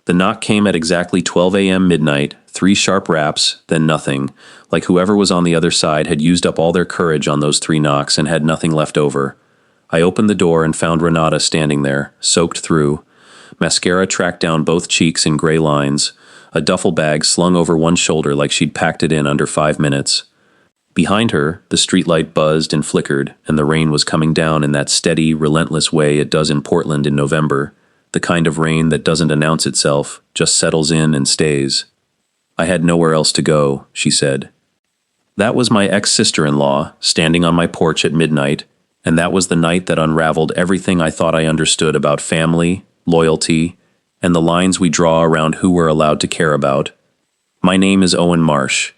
The knock came at exactly 12 a.m. midnight, 3 sharp raps, then nothing, like whoever was on the other side had used up all their courage on those 3 knocks and had nothing left over. I opened the door and found Renata standing there, soaked through. Mascara tracked down both cheeks in gray lines, a duffel bag slung over one shoulder like she'd packed it in under 5 minutes. Behind her, the streetlight buzzed and flickered, and the rain was coming down in that steady, relentless way it does in Portland in November, the kind of rain that doesn't announce itself, just settles in and stays. I had nowhere else to go, she said. That was my ex-sister-in-law, standing on my porch at midnight, and that was the night that unraveled everything I thought I understood about family, loyalty, and the lines we draw around who we're allowed to care about. My name is Owen Marsh.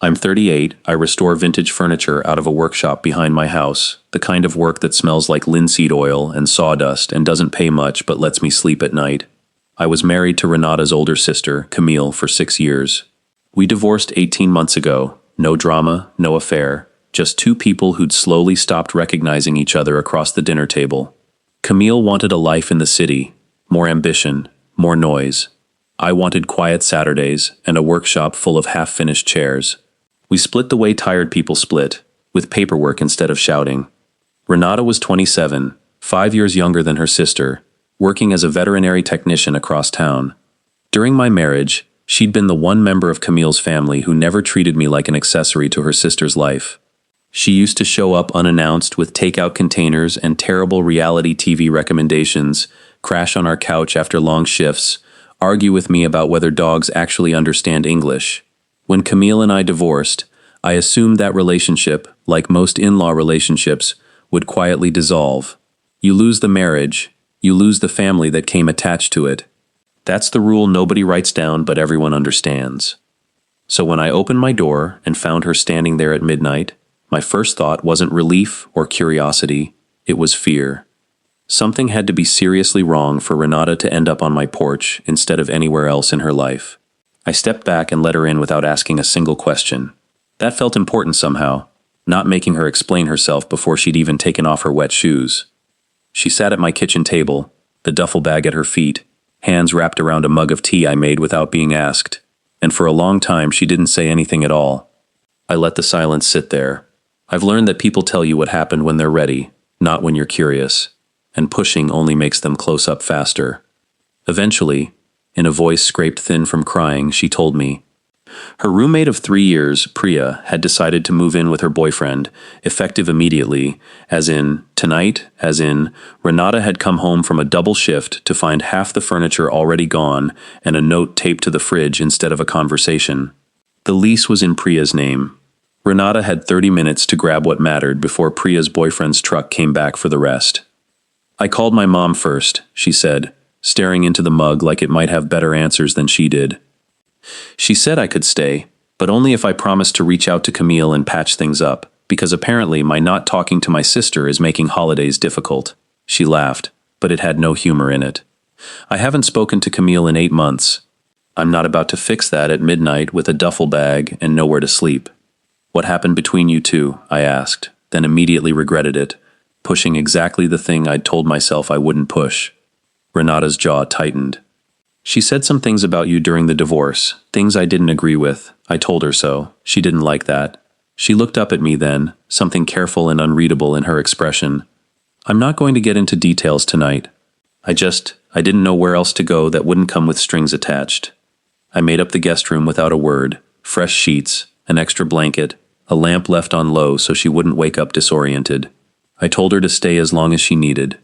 I'm 38, I restore vintage furniture out of a workshop behind my house, the kind of work that smells like linseed oil and sawdust and doesn't pay much but lets me sleep at night. I was married to Renata's older sister, Camille, for 6 years. We divorced 18 months ago. No drama, no affair, just 2 people who'd slowly stopped recognizing each other across the dinner table. Camille wanted a life in the city, more ambition, more noise. I wanted quiet Saturdays and a workshop full of half-finished chairs. We split the way tired people split, with paperwork instead of shouting. Renata was 27, 5 years younger than her sister, working as a veterinary technician across town. During my marriage, she'd been the one member of Camille's family who never treated me like an accessory to her sister's life. She used to show up unannounced with takeout containers and terrible reality TV recommendations, crash on our couch after long shifts, argue with me about whether dogs actually understand English. When Camille and I divorced, I assumed that relationship, like most in-law relationships, would quietly dissolve. You lose the marriage, you lose the family that came attached to it. That's the rule nobody writes down but everyone understands. So when I opened my door and found her standing there at midnight, my first thought wasn't relief or curiosity, it was fear. Something had to be seriously wrong for Renata to end up on my porch instead of anywhere else in her life. I stepped back and let her in without asking a single question. That felt important somehow, not making her explain herself before she'd even taken off her wet shoes. She sat at my kitchen table, the duffel bag at her feet, hands wrapped around a mug of tea I made without being asked, and for a long time she didn't say anything at all. I let the silence sit there. I've learned that people tell you what happened when they're ready, not when you're curious, and pushing only makes them close up faster. Eventually, in a voice scraped thin from crying, she told me. Her roommate of 3 years, Priya, had decided to move in with her boyfriend, effective immediately, as in tonight, as in Renata had come home from a double shift to find half the furniture already gone and a note taped to the fridge instead of a conversation. The lease was in Priya's name. Renata had 30 minutes to grab what mattered before Priya's boyfriend's truck came back for the rest. I called my mom first, she said, staring into the mug like it might have better answers than she did. She said I could stay, but only if I promised to reach out to Camille and patch things up, because apparently my not talking to my sister is making holidays difficult. She laughed, but it had no humor in it. I haven't spoken to Camille in 8 months. I'm not about to fix that at midnight with a duffel bag and nowhere to sleep. What happened between you two? I asked, then immediately regretted it, pushing exactly the thing I'd told myself I wouldn't push. Renata's jaw tightened. She said some things about you during the divorce, things I didn't agree with. I told her so. She didn't like that. She looked up at me then, something careful and unreadable in her expression. I'm not going to get into details tonight. I didn't know where else to go that wouldn't come with strings attached. I made up the guest room without a word, fresh sheets, an extra blanket, a lamp left on low so she wouldn't wake up disoriented. I told her to stay as long as she needed.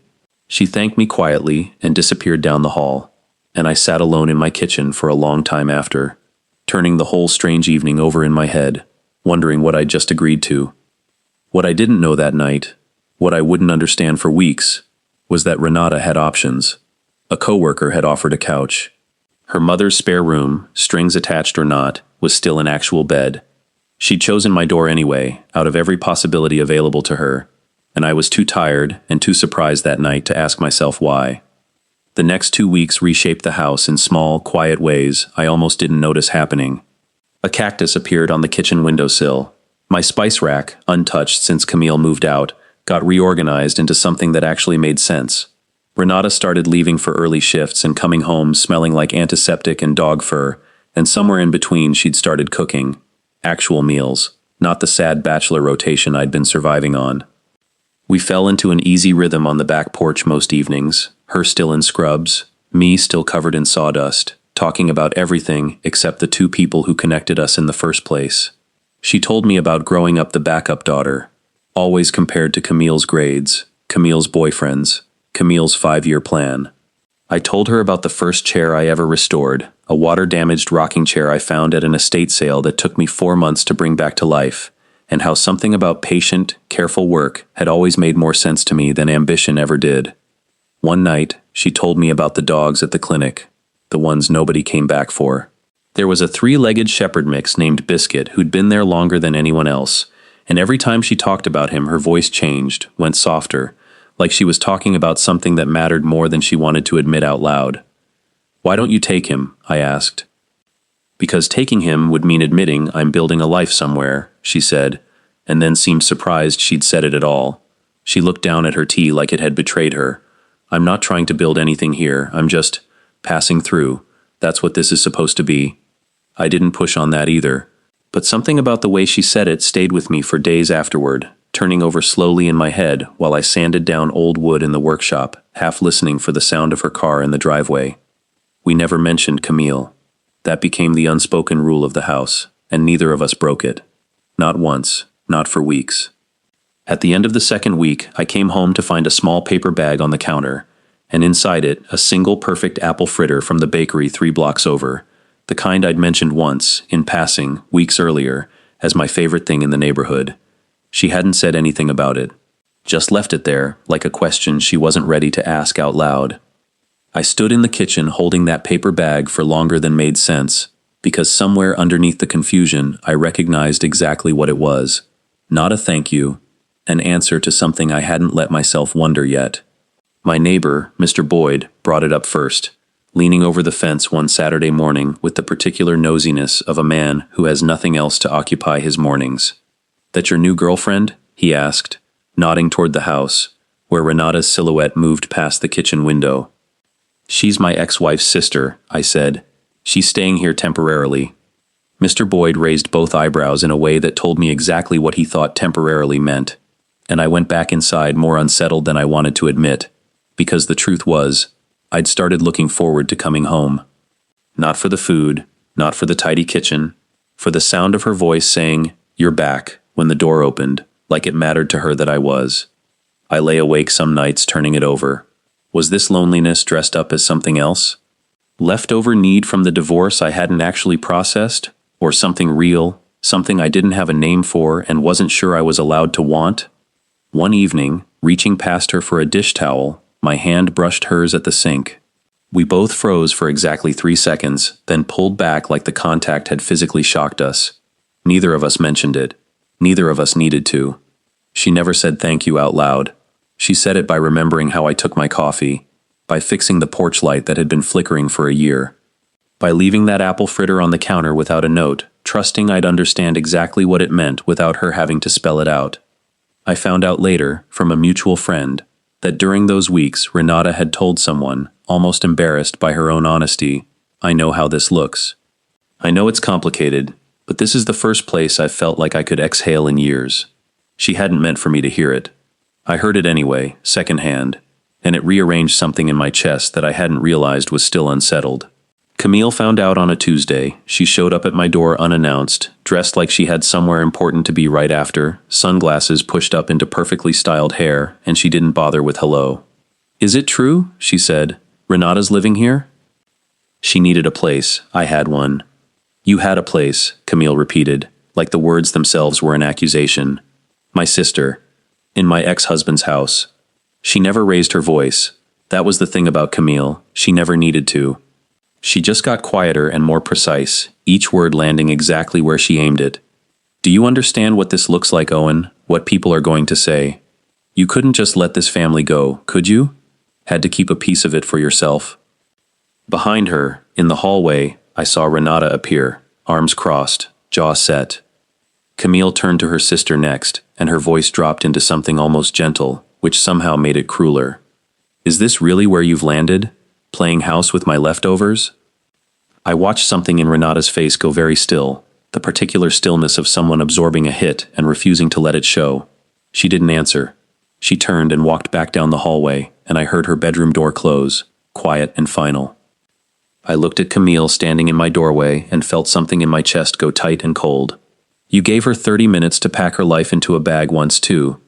She thanked me quietly and disappeared down the hall, and I sat alone in my kitchen for a long time after, turning the whole strange evening over in my head, wondering what I'd just agreed to. What I didn't know that night, what I wouldn't understand for weeks, was that Renata had options. A coworker had offered a couch. Her mother's spare room, strings attached or not, was still an actual bed. She'd chosen my door anyway, out of every possibility available to her, and I was too tired and too surprised that night to ask myself why. The next 2 weeks reshaped the house in small, quiet ways I almost didn't notice happening. A cactus appeared on the kitchen windowsill. My spice rack, untouched since Camille moved out, got reorganized into something that actually made sense. Renata started leaving for early shifts and coming home smelling like antiseptic and dog fur, and somewhere in between she'd started cooking. Actual meals, not the sad bachelor rotation I'd been surviving on. We fell into an easy rhythm on the back porch most evenings, her still in scrubs, me still covered in sawdust, talking about everything except the two people who connected us in the first place. She told me about growing up the backup daughter, always compared to Camille's grades, Camille's boyfriends, Camille's 5-year plan. I told her about the first chair I ever restored, a water-damaged rocking chair I found at an estate sale that took me 4 months to bring back to life, and how something about patient, careful work had always made more sense to me than ambition ever did. One night, she told me about the dogs at the clinic, the ones nobody came back for. There was a 3-legged shepherd mix named Biscuit who'd been there longer than anyone else, and every time she talked about him her voice changed, went softer, like she was talking about something that mattered more than she wanted to admit out loud. "Why don't you take him?" I asked. "Because taking him would mean admitting I'm building a life somewhere," she said, and then seemed surprised she'd said it at all. She looked down at her tea like it had betrayed her. "I'm not trying to build anything here, I'm just passing through. That's what this is supposed to be." I didn't push on that either, but something about the way she said it stayed with me for days afterward, turning over slowly in my head while I sanded down old wood in the workshop, half listening for the sound of her car in the driveway. We never mentioned Camille. That became the unspoken rule of the house, and neither of us broke it. Not once, not for weeks. At the end of the second week, I came home to find a small paper bag on the counter, and inside it, a single perfect apple fritter from the bakery 3 blocks over, the kind I'd mentioned once, in passing, weeks earlier, as my favorite thing in the neighborhood. She hadn't said anything about it, just left it there, like a question she wasn't ready to ask out loud. I stood in the kitchen holding that paper bag for longer than made sense, because somewhere underneath the confusion I recognized exactly what it was. Not a thank you, an answer to something I hadn't let myself wonder yet. My neighbor, Mr. Boyd, brought it up first, leaning over the fence one Saturday morning with the particular nosiness of a man who has nothing else to occupy his mornings. "That your new girlfriend?" he asked, nodding toward the house, where Renata's silhouette moved past the kitchen window. "She's my ex-wife's sister," I said. "She's staying here temporarily." Mr. Boyd raised both eyebrows in a way that told me exactly what he thought temporarily meant, and I went back inside more unsettled than I wanted to admit, because the truth was, I'd started looking forward to coming home. Not for the food, not for the tidy kitchen, for the sound of her voice saying, "You're back," when the door opened, like it mattered to her that I was. I lay awake some nights turning it over. Was this loneliness dressed up as something else? Leftover need from the divorce I hadn't actually processed? Or something real, something I didn't have a name for and wasn't sure I was allowed to want? One evening, reaching past her for a dish towel, my hand brushed hers at the sink. We both froze for exactly 3 seconds, then pulled back like the contact had physically shocked us. Neither of us mentioned it. Neither of us needed to. She never said thank you out loud. She said it by remembering how I took my coffee, by fixing the porch light that had been flickering for a year, by leaving that apple fritter on the counter without a note, trusting I'd understand exactly what it meant without her having to spell it out. I found out later, from a mutual friend, that during those weeks Renata had told someone, almost embarrassed by her own honesty, "I know how this looks. I know it's complicated, but this is the first place I've felt like I could exhale in years." She hadn't meant for me to hear it. I heard it anyway, secondhand, and it rearranged something in my chest that I hadn't realized was still unsettled. Camille found out on a Tuesday. She showed up at my door unannounced, dressed like she had somewhere important to be right after, sunglasses pushed up into perfectly styled hair, and she didn't bother with hello. "Is it true?" she said. "Renata's living here?" She needed a place. I had one. "You had a place," Camille repeated, like the words themselves were an accusation. "My sister. In my ex-husband's house." She never raised her voice. That was the thing about Camille. She never needed to. She just got quieter and more precise, each word landing exactly where she aimed it. "Do you understand what this looks like, Owen? What people are going to say? You couldn't just let this family go, could you? Had to keep a piece of it for yourself?" Behind her, in the hallway, I saw Renata appear, arms crossed, jaw set. Camille turned to her sister next, and her voice dropped into something almost gentle, which somehow made it crueler. Is this really where you've landed? Playing house with my leftovers? I watched something in Renata's face go very still, the particular stillness of someone absorbing a hit and refusing to let it show. She didn't answer. She turned and walked back down the hallway, and I heard her bedroom door close, quiet and final. I looked at Camille standing in my doorway and felt something in my chest go tight and cold. You gave her 30 minutes to pack her life into a bag once too.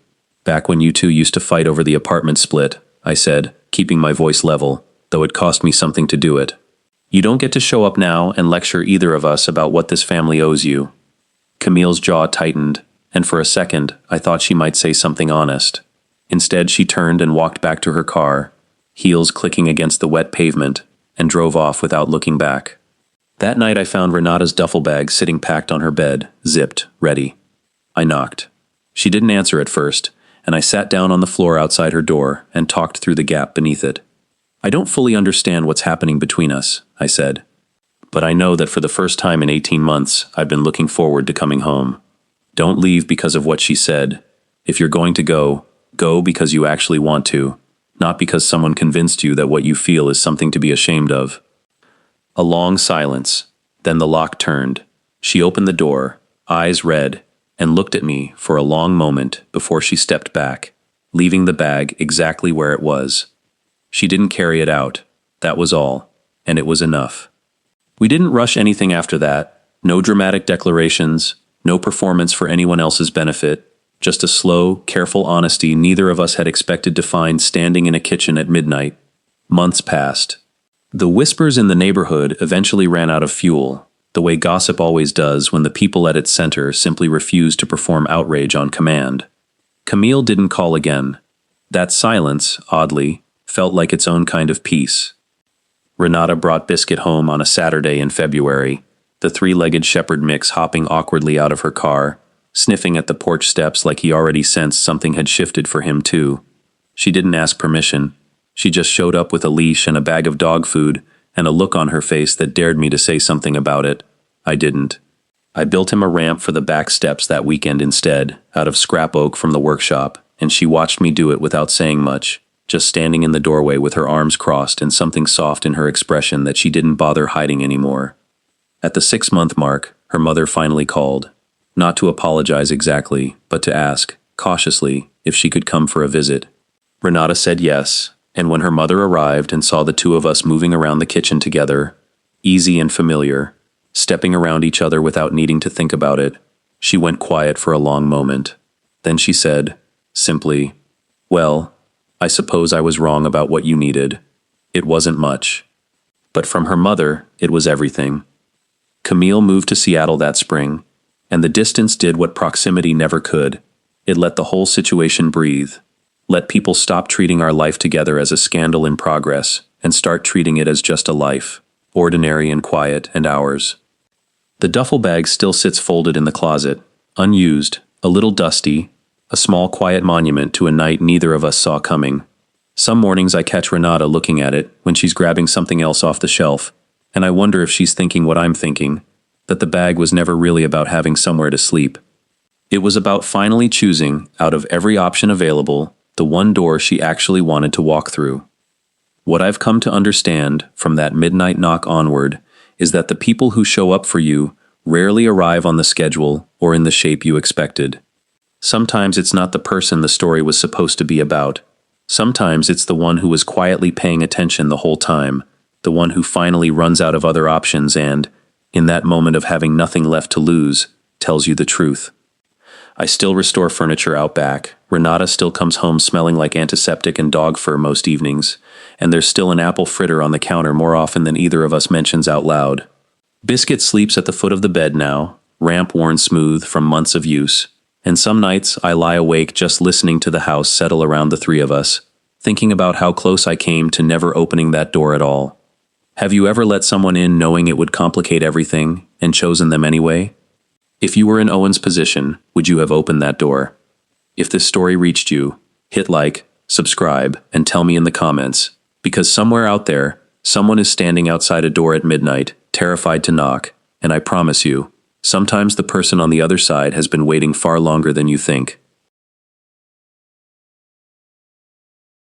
Back when you two used to fight over the apartment split, I said, keeping my voice level, though it cost me something to do it. You don't get to show up now and lecture either of us about what this family owes you. Camille's jaw tightened, and for a second I thought she might say something honest. Instead, she turned and walked back to her car, heels clicking against the wet pavement, and drove off without looking back. That night I found Renata's duffel bag sitting packed on her bed, zipped, ready. I knocked. She didn't answer at first, and I sat down on the floor outside her door and talked through the gap beneath it. I don't fully understand what's happening between us, I said. But I know that for the first time in 18 months, I've been looking forward to coming home. Don't leave because of what she said. If you're going to go, go because you actually want to, not because someone convinced you that what you feel is something to be ashamed of. A long silence. Then the lock turned. She opened the door, eyes red, and looked at me for a long moment before she stepped back, leaving the bag exactly where it was. She didn't carry it out. That was all, and it was enough. We didn't rush anything after that. No dramatic declarations, no performance for anyone else's benefit, just a slow, careful honesty neither of us had expected to find standing in a kitchen at midnight. Months passed. The whispers in the neighborhood eventually ran out of fuel, the way gossip always does when the people at its center simply refuse to perform outrage on command. Camille didn't call again. That silence, oddly, felt like its own kind of peace. Renata brought Biscuit home on a Saturday in February, the three-legged shepherd mix hopping awkwardly out of her car, sniffing at the porch steps like he already sensed something had shifted for him too. She didn't ask permission. She just showed up with a leash and a bag of dog food and a look on her face that dared me to say something about it. I didn't. I built him a ramp for the back steps that weekend instead, out of scrap oak from the workshop, and she watched me do it without saying much, just standing in the doorway with her arms crossed and something soft in her expression that she didn't bother hiding anymore. At the 6-month mark, her mother finally called, not to apologize exactly, but to ask, cautiously, if she could come for a visit. Renata said yes, and when her mother arrived and saw the two of us moving around the kitchen together, easy and familiar, stepping around each other without needing to think about it, she went quiet for a long moment. Then she said, simply, "Well, I suppose I was wrong about what you needed. It wasn't much." But from her mother, it was everything. Camille moved to Seattle that spring, and the distance did what proximity never could. It let the whole situation breathe. Let people stop treating our life together as a scandal in progress and start treating it as just a life, ordinary and quiet and ours. The duffel bag still sits folded in the closet, unused, a little dusty, a small quiet monument to a night neither of us saw coming. Some mornings I catch Renata looking at it when she's grabbing something else off the shelf, and I wonder if she's thinking what I'm thinking, that the bag was never really about having somewhere to sleep. It was about finally choosing, out of every option available, the one door she actually wanted to walk through. What I've come to understand from that midnight knock onward is that the people who show up for you rarely arrive on the schedule or in the shape you expected. Sometimes it's not the person the story was supposed to be about. Sometimes it's the one who was quietly paying attention the whole time, the one who finally runs out of other options and, in that moment of having nothing left to lose, tells you the truth. I still restore furniture out back. Renata still comes home smelling like antiseptic and dog fur most evenings, and there's still an apple fritter on the counter more often than either of us mentions out loud. Biscuit sleeps at the foot of the bed now, ramp worn smooth from months of use, and some nights I lie awake just listening to the house settle around the three of us, thinking about how close I came to never opening that door at all. Have you ever let someone in knowing it would complicate everything, and chosen them anyway? If you were in Owen's position, would you have opened that door? If this story reached you, hit like, subscribe, and tell me in the comments, because somewhere out there, someone is standing outside a door at midnight, terrified to knock, and I promise you, sometimes the person on the other side has been waiting far longer than you think.